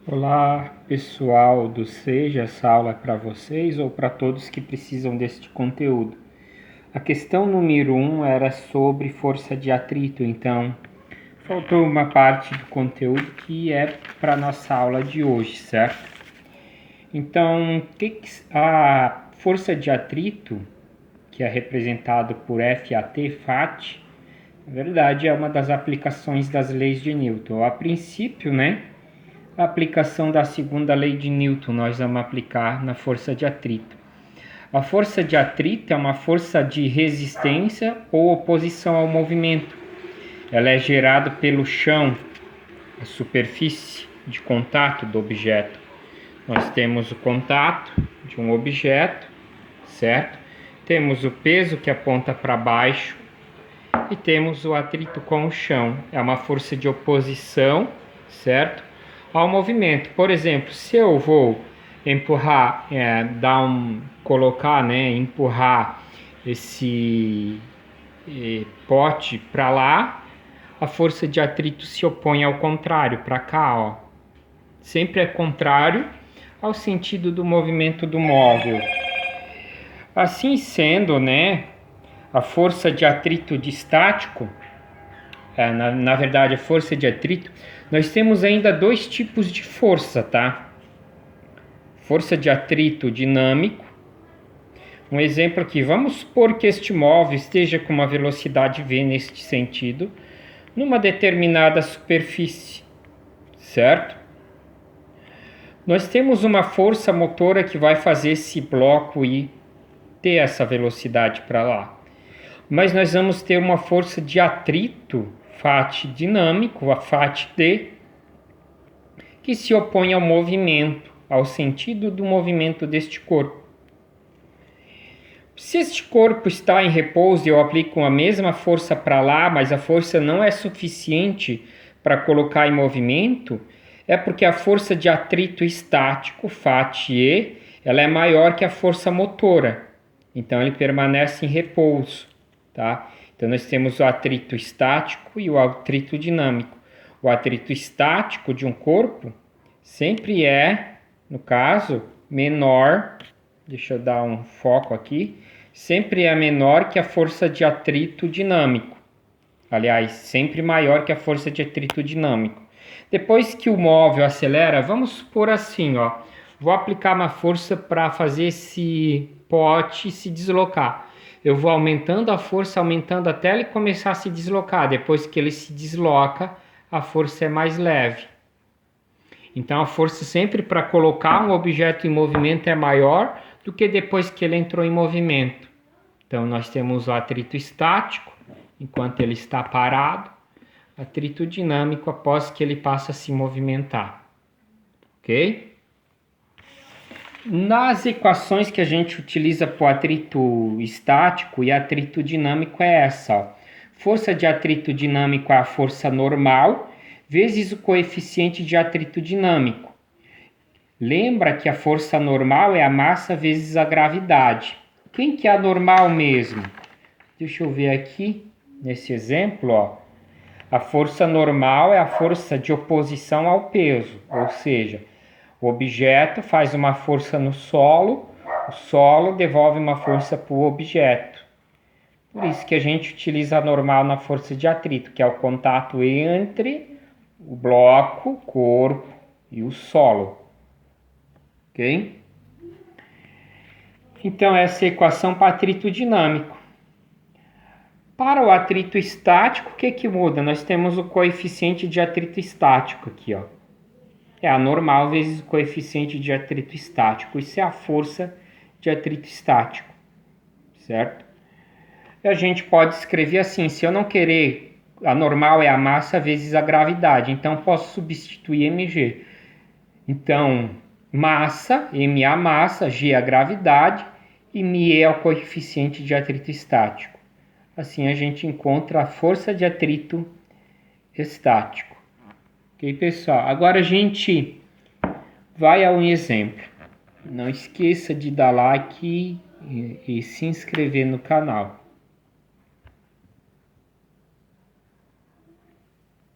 Olá pessoal do Seja, essa aula é para vocês ou para todos que precisam deste conteúdo. A questão número 1 era sobre força de atrito, então faltou uma parte do conteúdo que é para nossa aula de hoje, certo? Então, a força de atrito, que é representado por FAT, na verdade é uma das aplicações das leis de Newton. A princípio, a aplicação da segunda lei de Newton nós vamos aplicar na força de atrito. A força de atrito é uma força de resistência ou oposição ao movimento. Ela é gerada pelo chão, a superfície de contato do objeto. Nós temos o contato de um objeto, certo? Temos o peso que aponta para baixo e temos o atrito com o chão. É uma força de oposição, certo? Ao movimento. Por exemplo, se eu vou empurrar, empurrar esse pote para lá, a força de atrito se opõe ao contrário, para cá, ó. Sempre é contrário ao sentido do movimento do móvel. Assim sendo, a força de atrito de estático, na verdade a força de atrito, nós temos ainda dois tipos de força, tá? Força de atrito dinâmico. Um exemplo aqui, vamos supor que este móvel esteja com uma velocidade v neste sentido, numa determinada superfície, certo? Nós temos uma força motora que vai fazer esse bloco ir ter essa velocidade para lá. Mas nós vamos ter uma força de atrito, FAT dinâmico, a FAT-D, que se opõe ao movimento, ao sentido do movimento deste corpo. Se este corpo está em repouso e eu aplico a mesma força para lá, mas a força não é suficiente para colocar em movimento, é porque a força de atrito estático, FAT-E, ela é maior que a força motora. Então ele permanece em repouso, tá? Então nós temos o atrito estático e o atrito dinâmico. O atrito estático de um corpo sempre é, no caso, menor, deixa eu dar um foco aqui, sempre é menor que a força de atrito dinâmico. Aliás, sempre maior que a força de atrito dinâmico. Depois que o móvel acelera, vamos supor assim, ó, vou aplicar uma força para fazer esse pote se deslocar. Eu vou aumentando a força, aumentando até ele começar a se deslocar. Depois que ele se desloca, a força é mais leve. Então a força sempre para colocar um objeto em movimento é maior do que depois que ele entrou em movimento. Então nós temos o atrito estático, enquanto ele está parado, atrito dinâmico após que ele passa a se movimentar. Ok? Nas equações que a gente utiliza para o atrito estático e atrito dinâmico é essa, ó. Força de atrito dinâmico é a força normal vezes o coeficiente de atrito dinâmico. Lembra que a força normal é a massa vezes a gravidade. Quem que é a normal mesmo? Deixa eu ver aqui, nesse exemplo, ó. A força normal é a força de oposição ao peso, ou seja, o objeto faz uma força no solo, o solo devolve uma força para o objeto. Por isso que a gente utiliza a normal na força de atrito, que é o contato entre o bloco, o corpo e o solo. Ok? Então, essa é a equação para atrito dinâmico. Para o atrito estático, o que muda? Nós temos o coeficiente de atrito estático aqui, ó. É a normal vezes o coeficiente de atrito estático. Isso é a força de atrito estático, certo? E a gente pode escrever assim, se eu não querer, a normal é a massa vezes a gravidade, então posso substituir mg. Então, massa, m é a massa, g é a gravidade e μ é o coeficiente de atrito estático. Assim a gente encontra a força de atrito estático. Ok, pessoal? Agora a gente vai a um exemplo. Não esqueça de dar like e se inscrever no canal.